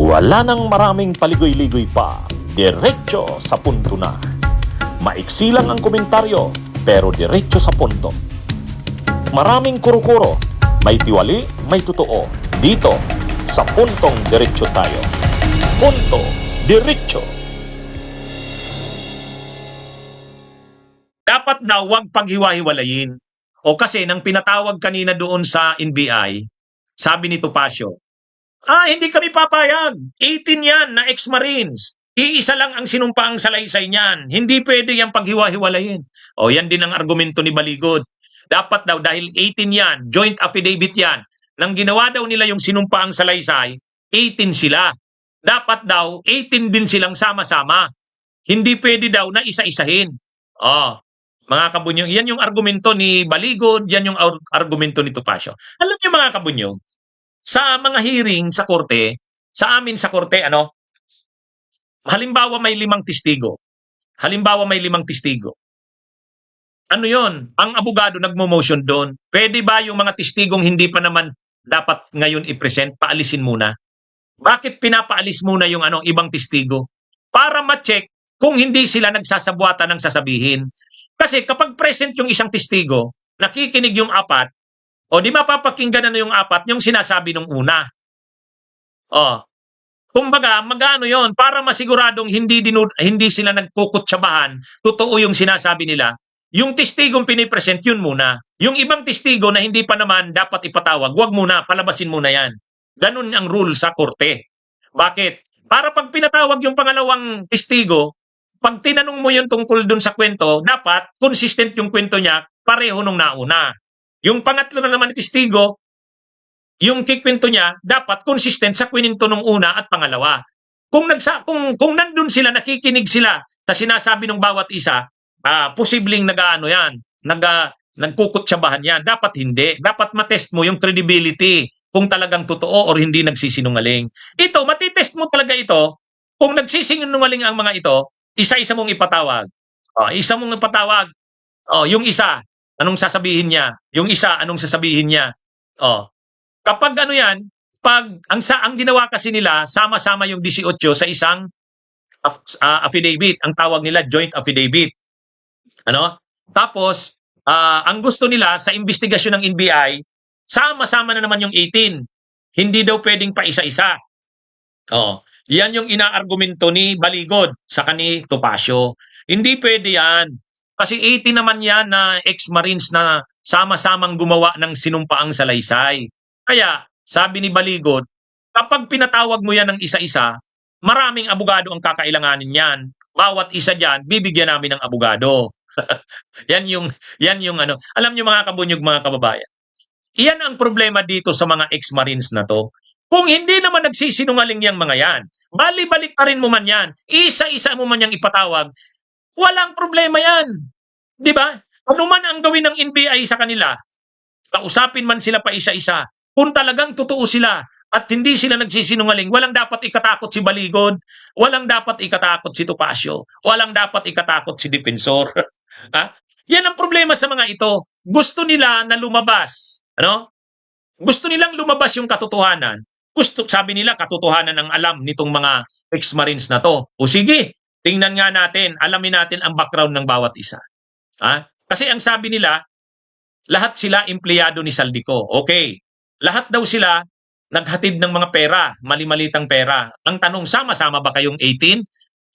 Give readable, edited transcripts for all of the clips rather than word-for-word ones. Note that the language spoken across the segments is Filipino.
Wala nang maraming paligoy-ligoy pa, diretso sa punto na. Maiksi lang ang komentaryo, pero diretso sa punto. Maraming kuro-kuro, may tiwali, may totoo. Dito, sa puntong diretso tayo. Punto, diretso. Dapat na huwag paghiwa-hiwalayin. O kasi nang pinatawag kanina doon sa NBI, sabi ni Topacio, hindi kami papayag. 18 yan na ex-Marines. Iisa lang ang sinumpaang salaysay niyan. Hindi pwede yung paghiwa-hiwalayin. O yan din ang argumento ni Baligod. Dapat daw dahil 18 yan, joint affidavit yan, nang ginawa daw nila yung sinumpaang salaysay, 18 sila. Dapat daw 18 din silang sama-sama. Hindi pwede daw na isa-isahin. Mga kabunyog, yan yung argumento ni Baligod, yan yung argumento ni Topacio. Alam niyo mga kabunyog, sa mga hearing sa korte, sa amin sa korte, halimbawa may 5 testigo. Ano yon? Ang abogado nagmo-motion doon. Pwede ba yung mga testigong hindi pa naman dapat ngayon i-present, paalisin muna? Bakit pinapaalis muna yung ibang testigo? Para ma-check kung hindi sila nagsasabuatan ng sasabihin. Kasi kapag present yung isang testigo, nakikinig yung 4, o di mapapakinggan na yung 4 yung sinasabi nung una. Kumbaga, magano yon para masiguradong hindi sila nagkukutsabahan, totoo yung sinasabi nila. Yung testigong pinipresent, yun muna. Yung ibang testigo na hindi pa naman dapat ipatawag, wag muna, palabasin muna yan. Ganun ang rule sa korte. Bakit? Para pag pinatawag yung pangalawang testigo, pag tinanong mo yun tungkol dun sa kwento, dapat consistent yung kwento niya, pareho nung nauna. Yung pangatlo na naman testigo, yung kikwento niya, dapat consistent sa kwento nung una at pangalawa. Kung nandun sila, nakikinig sila sa sinasabi ng bawat isa, posibleng nagkukutsabahan yan. Dapat hindi. Dapat matest mo yung credibility kung talagang totoo or hindi nagsisinungaling. Ito, matitest mo talaga ito kung nagsisinungaling ang mga ito, isa-isa mong ipatawag. Isa mong ipatawag. Yung isa, anong sasabihin niya? Yung isa, anong sasabihin niya? Kapag yan, ang ginawa kasi nila, sama-sama yung 18 sa isang affidavit. Ang tawag nila, joint affidavit. Tapos, ang gusto nila sa investigasyon ng NBI, sama-sama na naman yung 18. Hindi daw pwedeng pa isa-isa. Yan yung inaargumento ni Baligod sa ni Topacio. Hindi pwede yan. Kasi 18 naman yan na ex-Marines na sama-samang gumawa ng sinumpaang salaysay. Kaya, sabi ni Baligod, kapag pinatawag mo yan ng isa-isa, maraming abogado ang kakailanganin yan. Bawat isa dyan, bibigyan namin ng abogado. Yan yung Alam niyo mga kabunyog, mga kababayan, iyan ang problema dito sa mga ex-Marines na to. Kung hindi naman nagsisinungaling yang mga yan, bali-balik pa rin mo man yan, isa-isa mo man yang ipatawag, walang problema yan. Di ba? Ano man ang gawin ng NBI sa kanila, kausapin man sila pa isa-isa, kung talagang totoo sila at hindi sila nagsisinungaling, walang dapat ikatakot si Baligod, walang dapat ikatakot si Topacio, walang dapat ikatakot si Defensor. Yan ang problema sa mga ito. Gusto nila na lumabas. Gusto nilang lumabas yung katotohanan. Sabi nila, katotohanan ang alam nitong mga ex-Marines na to. O sige, tingnan nga natin, alamin natin ang background ng bawat isa. Kasi ang sabi nila, lahat sila empleyado ni Saldico. Okay, lahat daw sila naghatid ng mga pera, mali-malitang pera. Ang tanong, sama-sama ba kayong 18?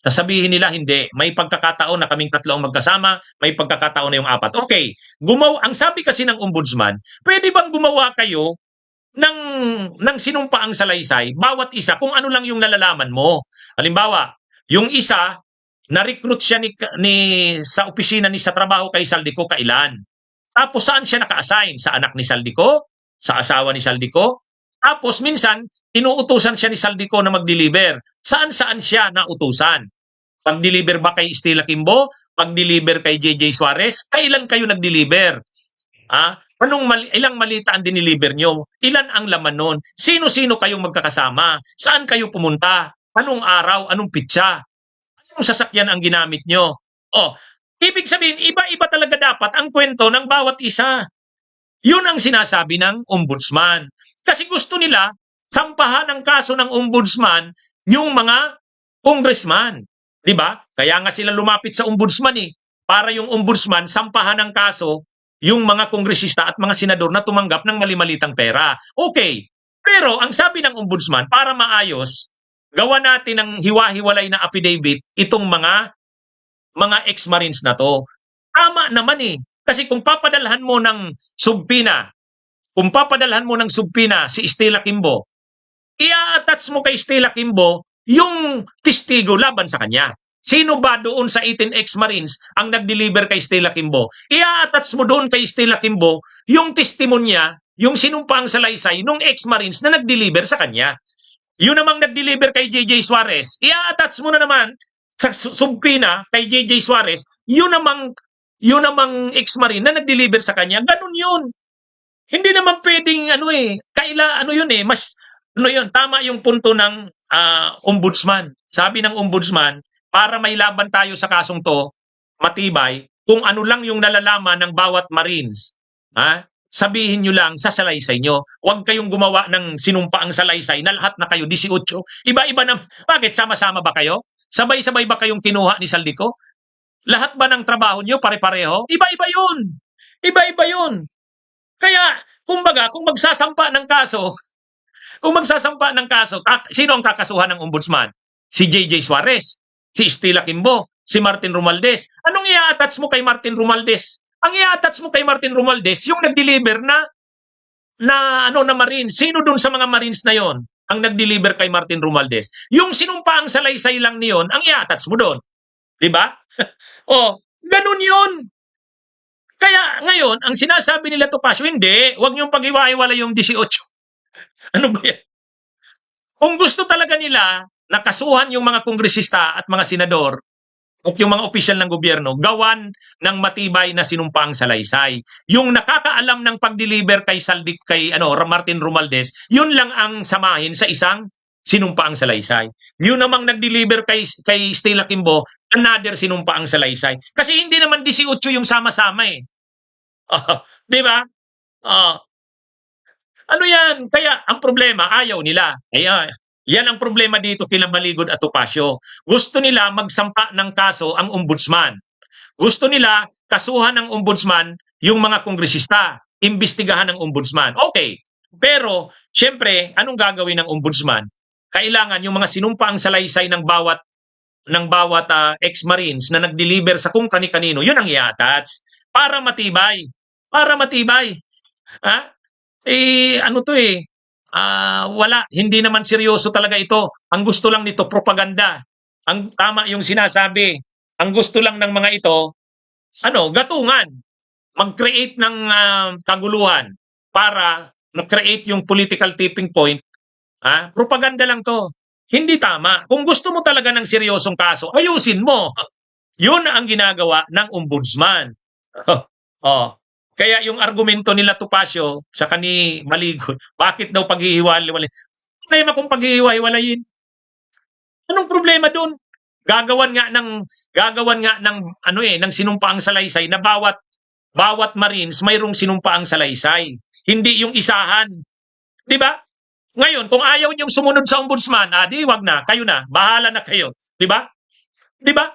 Sasabihin nila, hindi. May pagkakataon na kaming 3 ang magkasama, may pagkakataon na yung 4. Okay, ang sabi kasi ng ombudsman, pwede bang gumawa kayo ng sinumpaang salaysay, bawat isa, kung ano lang yung nalalaman mo. Halimbawa, yung isa, na-recruit siya sa opisina sa trabaho kay Saldico kailan. Tapos saan siya naka-assign? Sa anak ni Saldico? Sa asawa ni Saldico? Tapos minsan, inuutusan siya ni Saldico na mag-deliver. Saan-saan siya nautusan? Pag-deliver ba kay Estela Kimbo? Pag-deliver kay JJ Suarez? Kailan kayo nag-deliver? Ilang malita ang diniliber nyo? Ilan ang laman nun? Sino-sino kayong magkakasama? Saan kayo pumunta? Anong araw? Anong pitsa? Anong sasakyan ang ginamit nyo? Ibig sabihin, iba-iba talaga dapat ang kwento ng bawat isa. Yun ang sinasabi ng ombudsman. Kasi gusto nila, sampahan ng kaso ng ombudsman yung mga congressman. Di ba? Kaya nga sila lumapit sa ombudsman para yung ombudsman sampahan ng kaso yung mga kongresista at mga senador na tumanggap ng mali-malitang pera. Okay. Pero ang sabi ng ombudsman, para maayos, gawa natin ng hiwa-hiwalay na affidavit itong mga ex-marines na to. Tama naman Kasi kung papadalhan mo ng subpina, si Stella Kimbo, i-attach mo kay Stella Kimbo yung testigo laban sa kanya. Sino ba doon sa 18 ex-marines ang nag-deliver kay Stella Kimbo? I-attach mo doon kay Stella Kimbo yung testimonya, yung sinumpaang salaysay nung ex-marines na nag-deliver sa kanya. Yun namang nag-deliver kay JJ Suarez, i-attach mo na naman sa subpina kay JJ Suarez, yun namang ex-marine na nag-deliver sa kanya. Ganun yun. Hindi naman pwedeng tama yung punto ng ombudsman. Sabi ng ombudsman, para may laban tayo sa kasong to, matibay, kung ano lang yung nalalaman ng bawat marines, sabihin nyo lang sa salaysay nyo. Huwag kayong gumawa ng sinumpaang salaysay na lahat na kayo, 18. Iba-iba na. Bakit? Sama-sama ba kayo? Sabay-sabay ba kayong kinuha ni Saldico? Lahat ba ng trabaho nyo pare-pareho? Iba-iba yun. Iba-iba yun. Kaya, kumbaga, kung magsasampa ng kaso, sino ang kakasuhan ng ombudsman? Si JJ Suarez, si Stella Kimbo, si Martin Romualdez. Anong i-attach mo kay Martin Romualdez? Ang i-attach mo kay Martin Romualdez, yung nag-deliver na Marines. Sino dun sa mga Marines na yon ang nag-deliver kay Martin Romualdez? Yung sinumpaang salaysay lang niyon, ang i-attach mo doon. Diba? Ganun yun. Kaya ngayon, ang sinasabi nila Topacio, hindi, huwag niyong pag-iwa-iwala yung 18. Ano ba yan? Kung gusto talaga nila nakasuhan yung mga kongresista at mga senador at yung mga opisyal ng gobyerno, gawan ng matibay na sinumpaang salaysay. Yung nakakaalam ng pag-deliver kay Martin Romualdez, yun lang ang samahin sa isang sinumpaang salaysay. Yun namang nag-deliver kay Stella Kimbo, another sinumpaang salaysay. Kasi hindi naman 18 yung sama-sama di ba? Ano yan? Kaya ang problema, ayaw nila. Yan ang problema dito kila Baligod at Topacio. Gusto nila magsampa ng kaso ang ombudsman. Gusto nila kasuhan ng ombudsman yung mga kongresista. Imbestigahan ng ombudsman. Okay. Pero, syempre, anong gagawin ng ombudsman? Kailangan yung mga sinumpaang salaysay ng bawat ex-marines na nag-deliver sa kung kani-kanino, yun ang i-attach. Para matibay. Para matibay. Wala, hindi naman seryoso talaga ito. Ang gusto lang nito, propaganda. Ang tama yung sinasabi. Ang gusto lang ng mga ito, gatungan. Mag-create ng kaguluhan para mag-create yung political tipping point. Propaganda lang to. Hindi tama. Kung gusto mo talaga ng seryosong kaso, ayusin mo. Yun ang ginagawa ng ombudsman. Kaya yung argumento nila Topacio sa kani Baligod, bakit daw paghihiwalay? Problema kung paghihiwalayin. Anong problema doon? Gagawan nga ng sinumpaang salaysay na bawat Marines mayroong sinumpaang salaysay. Hindi yung isahan. 'Di ba? Ngayon, kung ayaw niyong sumunod sa ombudsman, di wag na, kayo na, bahala na kayo. 'Di ba? 'Di ba?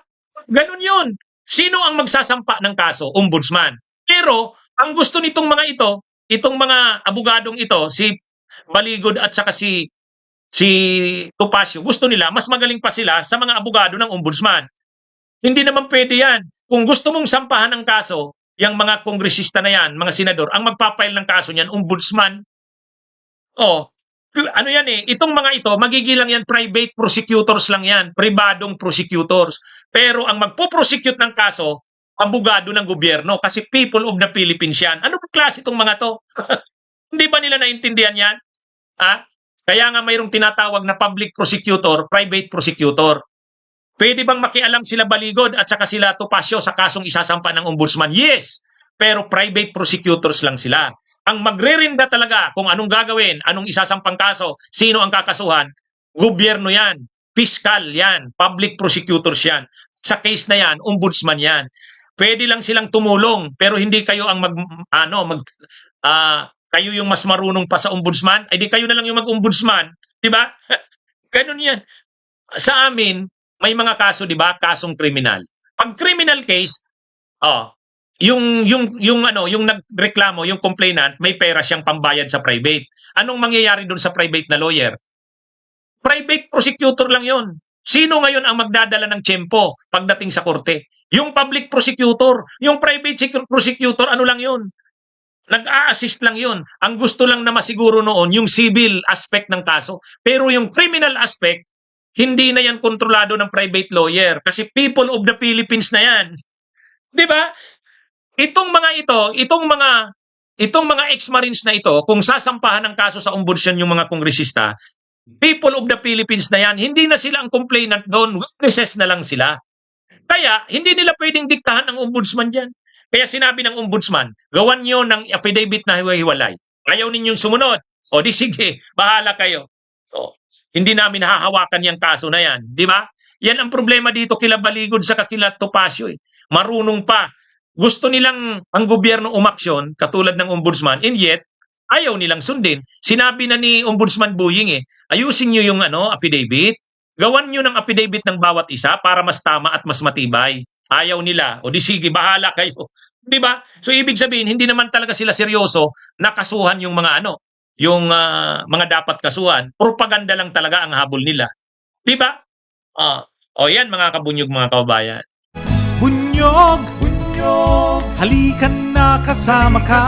Ganun 'yun. Sino ang magsasampa ng kaso? Ombudsman. Pero ang gusto nitong mga itong mga abogadong ito, si Baligod at saka si Topacio, gusto nila, mas magaling pa sila sa mga abogado ng ombudsman. Hindi naman pwede yan. Kung gusto mong sampahan ng kaso, yung mga kongresista na yan, mga senador, ang magpapile ng kaso niyan, ombudsman. Itong mga ito, magigilang yan, private prosecutors lang yan, pribadong prosecutors. Pero ang magpo-prosecute ng kaso, abogado ng gobyerno kasi people of the Philippines yan. Ano ba klase itong mga to? Hindi ba nila naintindihan yan? Kaya nga mayroong tinatawag na public prosecutor, private prosecutor. Pwede bang makialam sila Baligod at saka sila Topacio sa kasong isasampa ng ombudsman? Yes! Pero private prosecutors lang sila. Ang magrerinda talaga kung anong gagawin, anong isasampang kaso, sino ang kakasuhan, gobyerno yan, fiscal yan, public prosecutors yan. Sa case na yan, ombudsman yan. Pwede lang silang tumulong pero hindi kayo ang Kayo yung mas marunong pa sa ombudsman, ay di kayo na lang yung mag-ombudsman, di ba? Ganun yan. Sa amin, may mga kaso, di ba? Kasong kriminal. Pag criminal case, oh, yung nagreklamo, yung complainant, may pera siyang pambayad sa private. Anong mangyayari doon sa private na lawyer? Private prosecutor lang yon. Sino ngayon ang magdadala ng tiyempo pagdating sa korte? Yung public prosecutor. Yung private prosecutor, ano lang yon? Nag-a-assist lang yon. Ang gusto lang na masiguro noon, yung civil aspect ng kaso. Pero yung criminal aspect, hindi na yan kontrolado ng private lawyer. Kasi people of the Philippines na yan. Di ba? Itong mga ex-marines na ito, kung sasampahan ng kaso sa ombudsman yung mga kongresista, people of the Philippines na yan, hindi na sila ang complainant doon, witnesses na lang sila. Kaya, hindi nila pwedeng diktahan ang ombudsman dyan. Kaya sinabi ng ombudsman, gawan nyo ng affidavit na hiwa-hiwalay. Ayaw ninyong sumunod. O di sige, bahala kayo. So, hindi namin hahawakan yung kaso na yan. Di ba? Yan ang problema dito kila Baligod sa kila Topacio. Marunong pa. Gusto nilang ang gobyerno umaksyon, katulad ng ombudsman, and yet, ayaw nilang sundin. Sinabi na ni Ombudsman Buying ayusin nyo yung affidavit. Gawan nyo ng affidavit ng bawat isa para mas tama at mas matibay. Ayaw nila. O di sige, bahala kayo. Di ba? So ibig sabihin, hindi naman talaga sila seryoso na kasuhan yung mga yung mga dapat kasuhan. Propaganda lang talaga ang habol nila. Di ba? O yan mga kabunyog, mga kababayan. Bunyog, bunyog, halikan na kasama ka.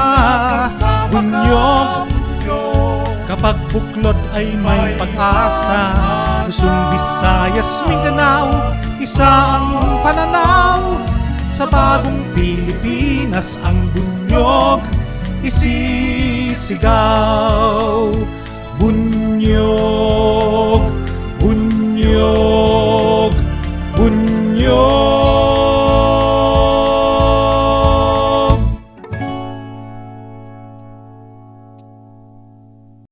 Bunyog, kapag buklod ay may pag-asa. Luzon, Visayas, Mindanao, isa ang pananaw. Sa bagong Pilipinas ang bunyog isisigaw. Bunyog.